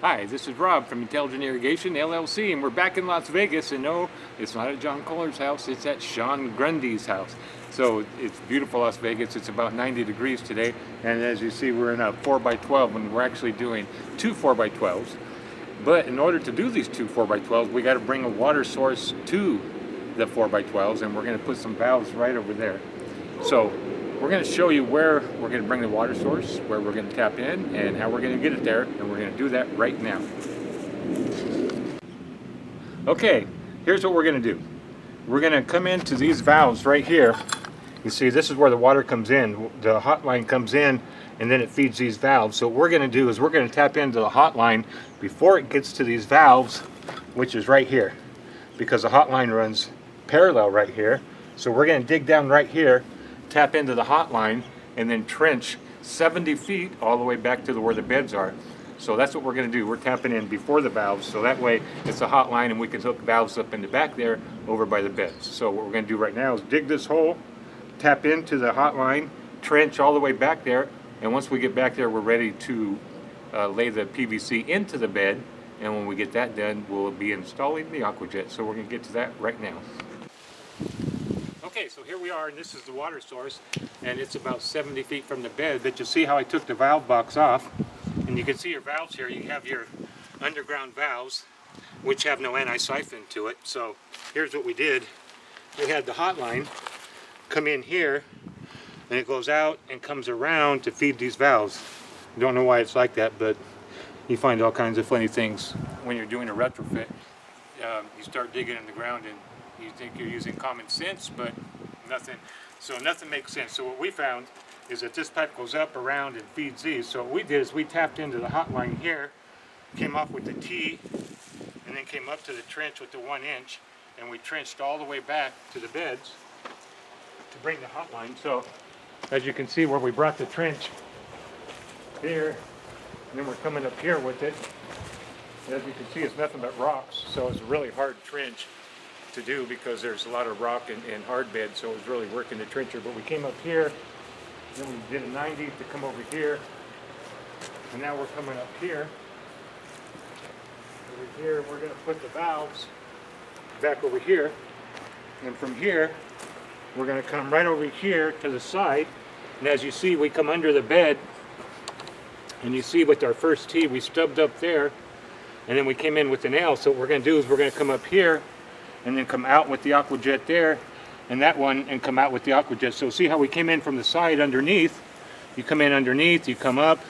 Hi, this is Rob from Intelligent Irrigation LLC, and we're back in Las Vegas. And no, it's not at John Kohler's house, it's at Shawn Grundy's house. So it's beautiful Las Vegas. It's about 90 degrees today, and as you see, we're in a 4x12, and we're actually doing two 4x12s. But in order to do these two 4x12s, we got to bring a water source to the 4x12s, and we're going to put some valves right over there. So we're going to show you where we're going to bring the water source, where we're going to tap in, and how we're going to get it there, and we're going to do that right now. Okay, here's what we're going to do. We're going to come into these valves right here. You see, this is where the water comes in. The hot line comes in, and then it feeds these valves. So what we're going to do is we're going to tap into the hot line before it gets to these valves, which is right here, because the hot line runs parallel right here. So we're going to dig down right here, tap into the hot line, and then trench 70 feet all the way back to where the beds are. So that's what we're going to do. We're tapping in before the valves, so that way it's a hot line and we can hook valves up in the back there over by the beds. So what we're going to do right now is dig this hole, tap into the hot line, trench all the way back there, and once we get back there, we're ready to lay the PVC into the bed, and when we get that done, we'll be installing the AquaJet. So we're going to get to that right now. Okay, so here we are, and this is the water source, and it's about 70 feet from the bed. But you'll see how I took the valve box off, and you can see your valves here. You have your underground valves, which have no anti-siphon to it. So here's what we did. We had the hot line come in here, and it goes out and comes around to feed these valves. I don't know why it's like that, but you find all kinds of funny things when you're doing a retrofit. You start digging in the ground and you think you're using common sense, but nothing makes sense. So what we found is that this pipe goes up, around, and feeds these. So what we did is we tapped into the hot line here, came up with the T, and then came up to the trench with the 1 inch, and we trenched all the way back to the beds to bring the hot line. So as you can see, where we brought the trench here, and then we're coming up here with it. As you can see, it's nothing but rocks, so it's a really hard trench to do because there's a lot of rock and hard bed, so it was really working the trencher. But we came up here, then we did a 90 to come over here, and now we're coming up here. Over here, we're going to put the valves back over here, and from here, we're going to come right over here to the side. And as you see, we come under the bed, and you see with our first T, we stubbed up there, and then we came in with the nail. So what we're going to do is we're going to come up here, and then come out with the AquaJet there, and that one, and come out with the AquaJet. So see how we came in from the side underneath. You come in underneath, you come up,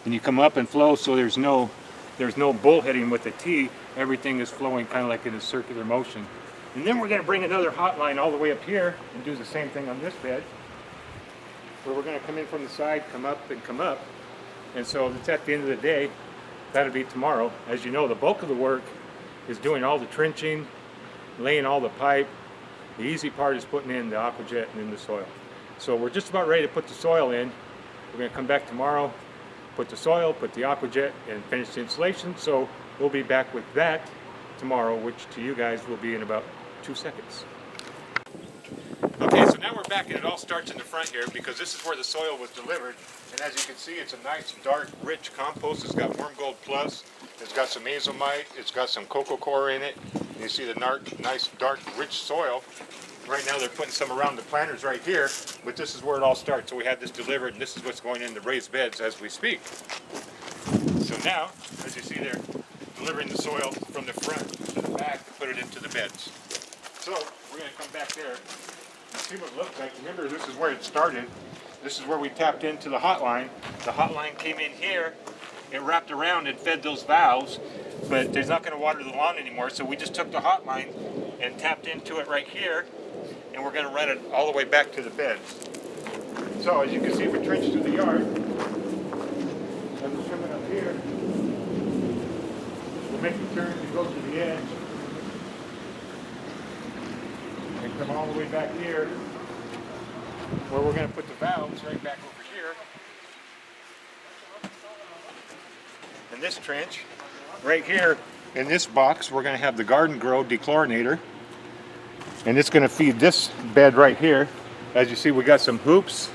and you come up and flow, so there's no bullheading with the T. Everything is flowing kind of like in a circular motion. And then we're going to bring another hot line all the way up here and do the same thing on this bed, where we're going to come in from the side, come up, and come up. And so it's at the end of the day. That'll be tomorrow. As you know, the bulk of the work is doing all the trenching, laying all the pipe. The easy part is putting in the AquaJet and in the soil. So we're just about ready to put the soil in. We're going to come back tomorrow, put the soil, put the AquaJet, and finish the installation. So we'll be back with that tomorrow, which to you guys will be in about 2 seconds. Okay, so now we're back, and it all starts in the front here because this is where the soil was delivered. And as you can see, it's a nice, dark, rich compost. It's got Worm Gold Plus. It's got some azomite. It's got some coco coir in it. And you see the nice, dark, rich soil. Right now they're putting some around the planters right here, but this is where it all starts. So we had this delivered, and this is what's going in the raised beds as we speak. So now, as you see, they're delivering the soil from the front to the back to put it into the beds. So we're going to come back there and see what it looks like. Remember, this is where it started. This is where we tapped into the hot line. The hot line came in here, it wrapped around and fed those valves, but there's not going to water the lawn anymore, so we just took the hot line and tapped into it right here, and we're going to run it all the way back to the beds. So as you can see, we trenched through the yard, and we're coming up here. We'll make the turn to go to the edge, and come all the way back here, where we're going to put the valves right back over here. In this trench, right here in this box, we're going to have the Garden Grow Dechlorinator, and it's going to feed this bed right here. As you see, we got some hoops,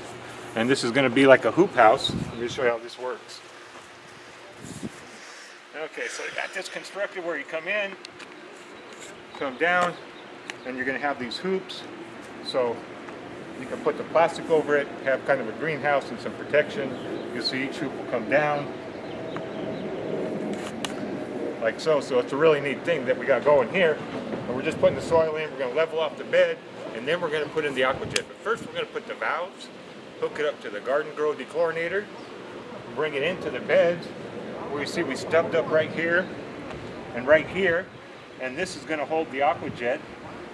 and this is going to be like a hoop house. Let me show you how this works. Okay, so I got this constructed where you come in, come down, and you're going to have these hoops. So you can put the plastic over it, have kind of a greenhouse and some protection. You'll see each hoop will come down like so. So it's a really neat thing that we got going here. And we're just putting the soil in, we're going to level off the bed, and then we're going to put in the AquaJet. But first we're going to put the valves, hook it up to the Garden Grow Dechlorinator, bring it into the beds. Where you see we stubbed up right here and right here, and this is going to hold the AquaJet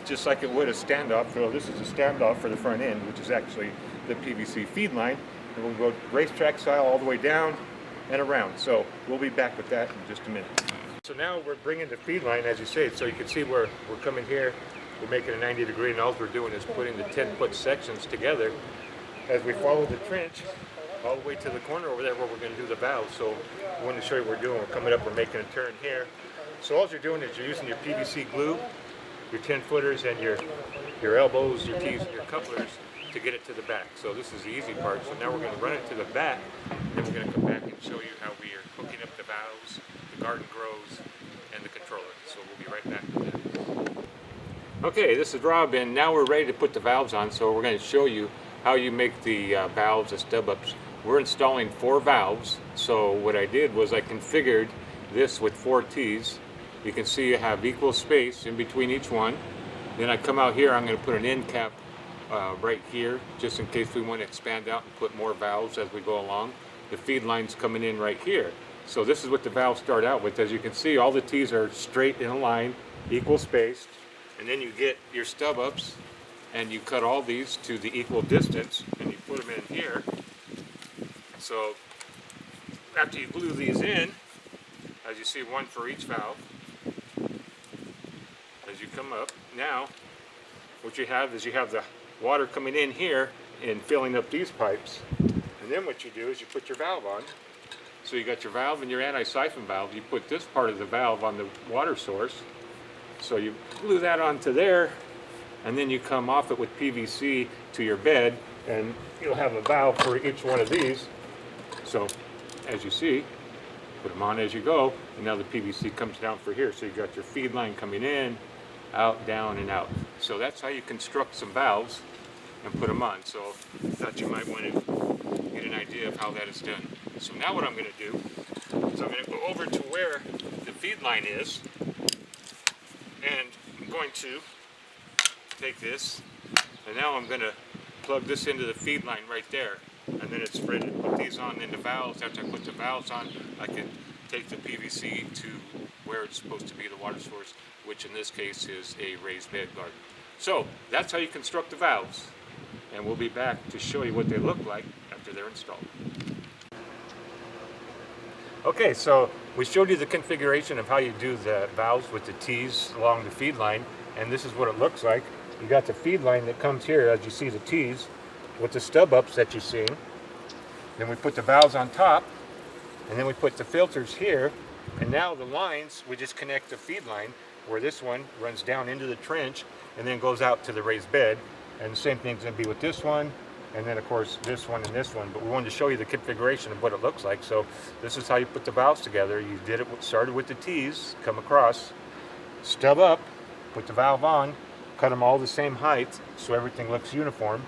just like it would a standoff. So this is a standoff for the front end, which is actually the PVC feed line, and we'll go racetrack style all the way down and around. So we'll be back with that in just a minute. So now we're bringing the feed line, as you say, so you can see where we're coming here, we're making a 90-degree, and all we're doing is putting the 10-foot sections together as we follow the trench all the way to the corner over there where we're going to do the valve. So I wanted to show you what we're doing. We're coming up, we're making a turn here. So all you're doing is you're using your PVC glue, your 10-footers, and your elbows, your T's, and your couplers to get it to the back. So this is the easy part. So now we're going to run it to the back, and then we're going to come back and show you how we are hooking up the valves, the garden grows, and the controller. So we'll be right back with that. Okay, this is Rob, and now we're ready to put the valves on. So we're going to show you how you make the valves, the stub-ups. We're installing 4 valves, so what I did was I configured this with 4 T's. You can see you have equal space in between each one. Then I come out here, I'm going to put an end cap right here, just in case we want to expand out and put more valves as we go along. The feed line's coming in right here. So this is what the valves start out with. As you can see, all the T's are straight in a line, equal spaced, and then you get your stub-ups, and you cut all these to the equal distance, and you put them in here. So after you glue these in, as you see, one for each valve, as you come up, now what you have is you have the water coming in here and filling up these pipes, and then what you do is you put your valve on. So you got your valve and your anti-siphon valve. You put this part of the valve on the water source, so you glue that onto there, and then you come off it with PVC to your bed, and you'll have a valve for each one of these. So as you see, put them on as you go, and now the PVC comes down for here. So you got your feed line coming in, out, down, and out. So that's how you construct some valves and put them on. So I thought you might want to get an idea of how that is done. So now what I'm going to do is I'm going to go over to where the feed line is, and I'm going to take this, and now I'm going to plug this into the feed line right there, and then it's ready to put these on into valves. After I put the valves on, I can take the PVC to where it's supposed to be, the water source, which in this case is a raised bed garden. So that's how you construct the valves, and we'll be back to show you what they look like after they're installed. Okay, so we showed you the configuration of how you do the valves with the T's along the feed line, and this is what it looks like. You got the feed line that comes here, as you see the T's, with the stub ups that you've seen. Then we put the valves on top, and then we put the filters here, and now the lines, we just connect the feed line where this one runs down into the trench and then goes out to the raised bed, and the same thing's going to be with this one, and then of course this one and this one. But we wanted to show you the configuration of what it looks like. So this is how you put the valves together. You did it, started with the T's, come across, stub up, put the valve on, cut them all the same height so everything looks uniform,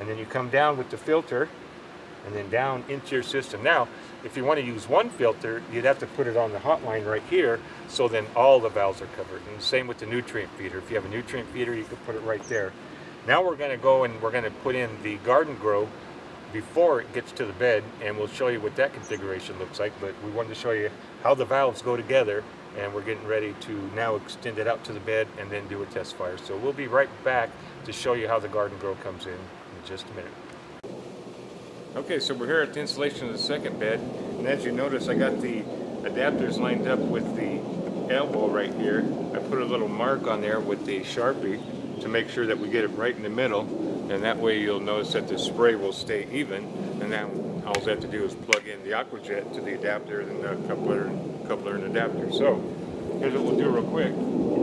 and then you come down with the filter and then down into your system. Now if you want to use one filter, you'd have to put it on the hot line right here, so then all the valves are covered. And same with the nutrient feeder. If you have a nutrient feeder, you can put it right there. Now we're going to go and we're going to put in the garden grow before it gets to the bed, and we'll show you what that configuration looks like. But we wanted to show you how the valves go together, and we're getting ready to now extend it out to the bed and then do a test fire. So we'll be right back to show you how the garden grow comes in just a minute. Okay, so we're here at the installation of the second bed, and as you notice, I got the adapters lined up with the elbow right here. I put a little mark on there with the Sharpie to make sure that we get it right in the middle, and that way you'll notice that the spray will stay even, and then all I have to do is plug in the AquaJet to the adapter and the coupler and adapter. So here's what we'll do real quick,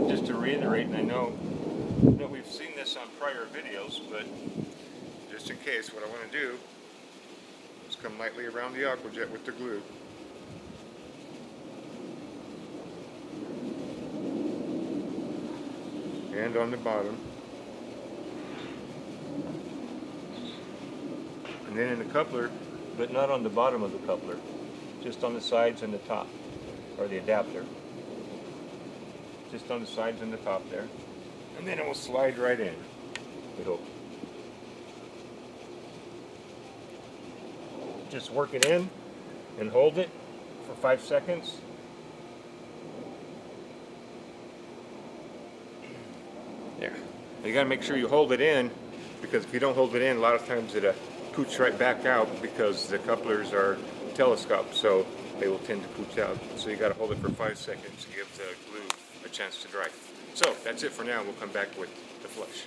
just to reiterate, and I know that we've seen this on prior videos, but just in case, what I want to do is come lightly around the AquaJet with the glue. and on the bottom. And then in the coupler, but not on the bottom of the coupler, just on the sides and the top, or the adapter. Just on the sides and the top there. And then it will slide right in, we hope. Just work it in and hold it for 5 seconds. There. You gotta make sure you hold it in, because if you don't hold it in, a lot of times it poots right back out because the couplers are telescoped, so they will tend to pooch out. So you gotta hold it for 5 seconds to give the glue a chance to dry. So that's it for now. We'll come back with the flush.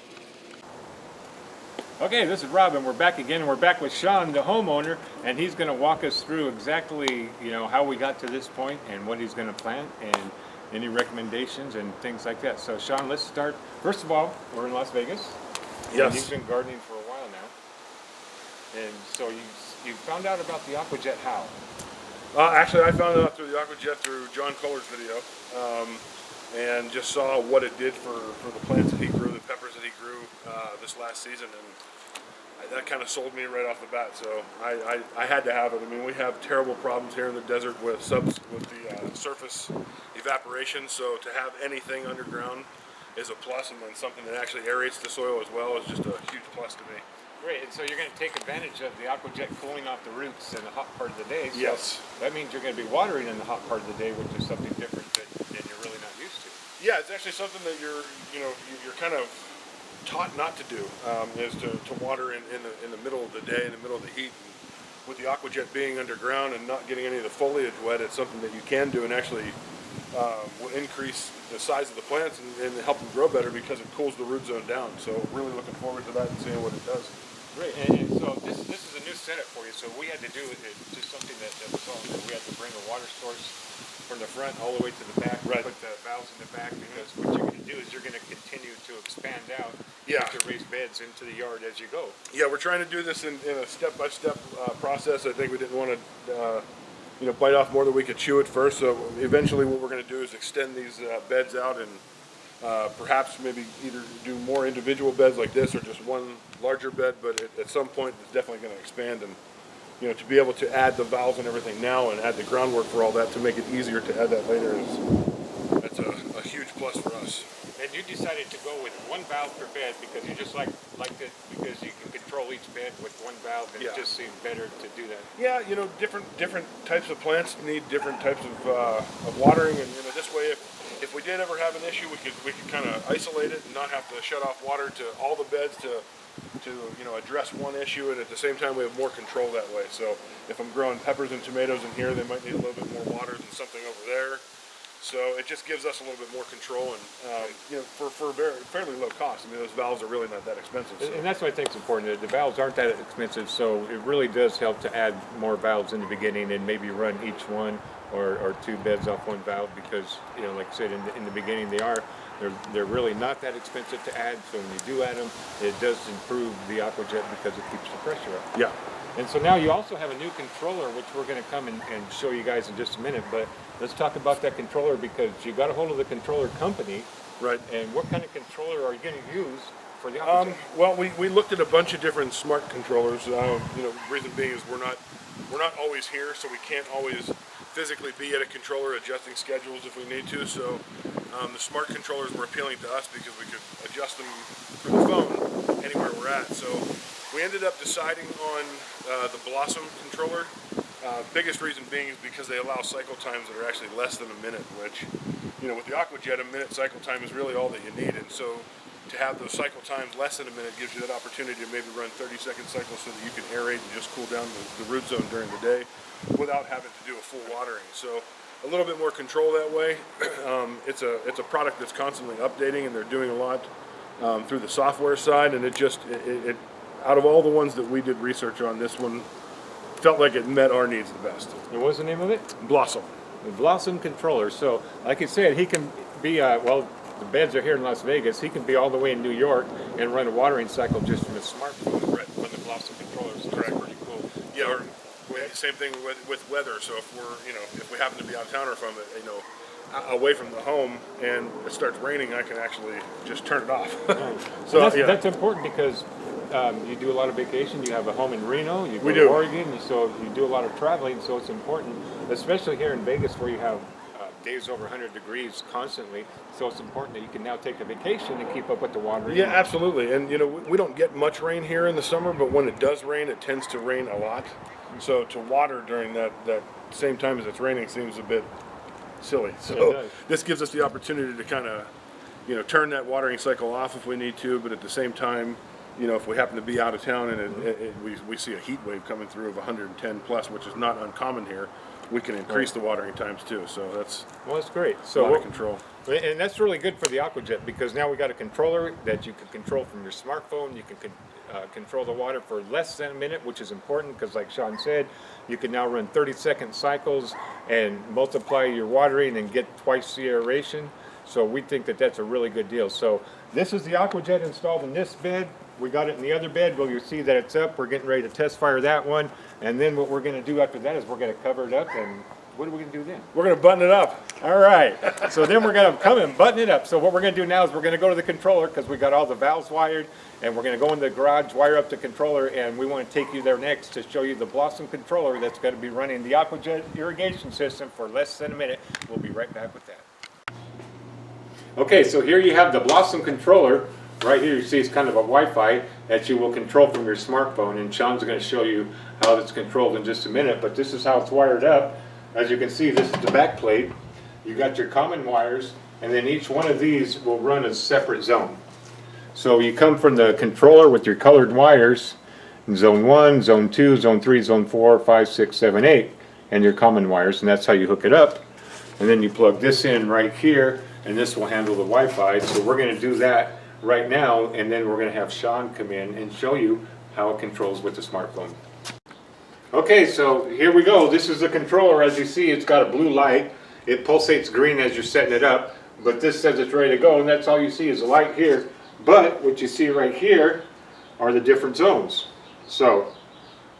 Okay, this is Rob, and we're back again, and we're back with Shawn, the homeowner, and he's going to walk us through exactly, how we got to this point and what he's going to plant and any recommendations and things like that. So, Shawn, let's start. First of all, we're in Las Vegas. Yes. And you've been gardening for a while now. And so you found out about the AquaJet how? Actually, I found out through the AquaJet through John Kohler's video, and just saw what it did for the plants that he grew, the peppers that he grew this last season, and that kind of sold me right off the bat. So I had to have it. I mean, we have terrible problems here in the desert with the surface evaporation. So to have anything underground is a plus, and then something that actually aerates the soil as well is just a huge plus to me. Great, and so you're going to take advantage of the AquaJet cooling off the roots in the hot part of the day. So yes. That means you're going to be watering in the hot part of the day, which is something different than you're really not used to. Yeah, it's actually something that you're kind of taught not to do, is to water in the middle of the day, in the middle of the heat. And with the AquaJet being underground and not getting any of the foliage wet, it's something that you can do and actually will increase the size of the plants and help them grow better because it cools the root zone down. So really looking forward to that and seeing what it does. Great, and so this is a new setup for you. So we had to do just something that was all new. We had to bring a water source from the front all the way to the back. Right. Put the valves in the back, because what you're going to do is you're going to continue to expand out to raise beds into the yard as you go. Yeah, we're trying to do this in a step-by-step process. I think we didn't want to bite off more than we could chew at first. So eventually what we're going to do is extend these beds out and perhaps maybe either do more individual beds like this or just one larger bed, but at some point it's definitely going to expand, and to be able to add the valves and everything now and add the groundwork for all that to make it easier to add that later that's a huge plus for us. And you decided to go with one valve per bed because you just liked it because you can control each bed with one valve, and it just seemed better to do that. Yeah, different types of plants need different types of watering, and this way if we did ever have an issue, we could kind of isolate it and not have to shut off water to all the beds to address one issue, and at the same time we have more control that way. So if I'm growing peppers and tomatoes in here, they might need a little bit more water than something over there. So it just gives us a little bit more control, and for fairly low cost. I mean, those valves are really not that expensive. So. And that's what I think is important. The valves aren't that expensive, so it really does help to add more valves in the beginning and maybe run each one or two beds off one valve, because like I said, in the beginning they're really not that expensive to add. So when you do add them, it does improve the AquaJet because it keeps the pressure up. Yeah. And so now you also have a new controller, which we're going to come and show you guys in just a minute. But let's talk about that controller, because you got a hold of the controller company. Right. And what kind of controller are you going to use for the AquaJet? Well, we looked at a bunch of different smart controllers. Reason being is we're not always here, so we can't always physically be at a controller adjusting schedules if we need to. So the smart controllers were appealing to us because we could adjust them through the phone anywhere we're at. So we ended up deciding on the Blossom controller. Biggest reason being is because they allow cycle times that are actually less than a minute, which, with the AquaJet, a minute cycle time is really all that you need. And so to have those cycle times less than a minute gives you that opportunity to maybe run 30-second cycles so that you can aerate and just cool down the root zone during the day without having to do a full watering. So a little bit more control that way. It's a product that's constantly updating, and they're doing a lot through the software side, and it out of all the ones that we did research on, this one felt like it met our needs the best. And what's the name of it? Blossom. The Blossom controller. So, like you said, he can be, the beds are here in Las Vegas. He can be all the way in New York and run a watering cycle just from his smartphone. Right. From the Blossom controller. So Correct. That's pretty cool. Yeah. Same thing with weather. So if we're, if we happen to be out of town, or if I'm, away from the home and it starts raining, I can actually just turn it off. So So that's important because you do a lot of vacation. You have a home in Reno. You go We to do. Oregon. So you do a lot of traveling. So it's important, especially here in Vegas, where you have days over 100 degrees constantly. So it's important that you can now take a vacation and keep up with the water. Yeah, absolutely. And you know, we don't get much rain here in the summer, but when it does rain, it tends to rain a lot. So to water during that same time as it's raining seems a bit silly. It So does. this gives us the opportunity to kind of, you know, turn that watering cycle off if we need to, but at the same time, you know, if we happen to be out of town and we see a heat wave coming through of 110 plus, which is not uncommon here, we can increase the watering times too. So that's great. a So lot of control. And that's really good for the AquaJet because now we got a controller that you can control from your smartphone. You can control the water for less than a minute, which is important because, like Shawn said, you can now run 30-second cycles and multiply your watering and get twice the aeration. So we think that that's a really good deal. So this is the AquaJet installed in this bed. We got it in the other bed. Well, you see that it's up. We're getting ready to test fire that one. And then what we're going to do after that is we're going to cover it up. And what are we going to do then? We're going to button it up. All right. So then we're going to come and button it up. So what we're going to do now is we're going to go to the controller because we got all the valves wired. And we're going to go in the garage, wire up the controller. And we want to take you there next to show you the Blossom controller that's going to be running the AquaJet irrigation system for less than a minute. We'll be right back with that. Okay, so here you have the Blossom controller. Right here you see it's kind of a Wi-Fi that you will control from your smartphone, and Shawn's going to show you how it's controlled in just a minute, but this is how it's wired up. As you can see, this is the back plate. You got your common wires, and then each one of these will run a separate zone. So you come from the controller with your colored wires, zone 1, zone 2, zone 3, zone 4, 5, 6, 7, 8, and your common wires, and that's how you hook it up. And then you plug this in right here, and this will handle the Wi-Fi. So we're going to do that right now, and then we're going to have Shawn come in and show you how it controls with the smartphone. Okay, so here we go. This is the controller. As you see, it's got a blue light. It pulsates green as you're setting it up, but this says it's ready to go, and that's all you see is a light here. But what you see right here are the different zones. So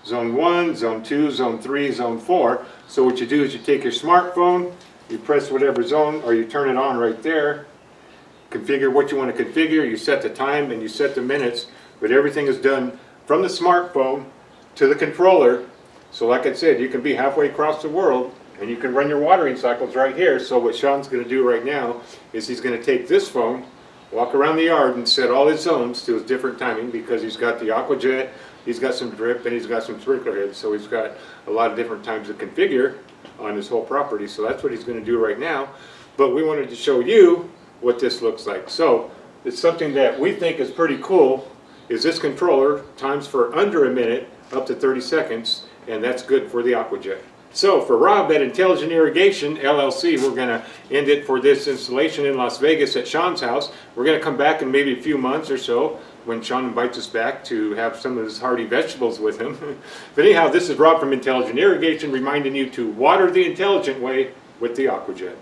zone 1, zone 2, zone 3, zone 4. So what you do is you take your smartphone, you press whatever zone, or you turn it on right there, configure what you want to configure, you set the time and you set the minutes, but everything is done from the smartphone to the controller. So like I said, you can be halfway across the world and you can run your watering cycles right here. So what Shawn's going to do right now is he's going to take this phone, walk around the yard and set all his zones to his different timing, because he's got the AquaJet, he's got some drip, and he's got some sprinkler heads. So he's got a lot of different times to configure on his whole property. So that's what he's going to do right now. But we wanted to show you what this looks like. So it's something that we think is pretty cool, is this controller times for under a minute up to 30 seconds, and that's good for the AquaJet. So for Rob at Intelligent Irrigation LLC, we're going to end it for this installation in Las Vegas at Shawn's house. We're going to come back in maybe a few months or so when Shawn invites us back to have some of his hardy vegetables with him. But anyhow, this is Rob from Intelligent Irrigation reminding you to water the intelligent way with the AquaJet.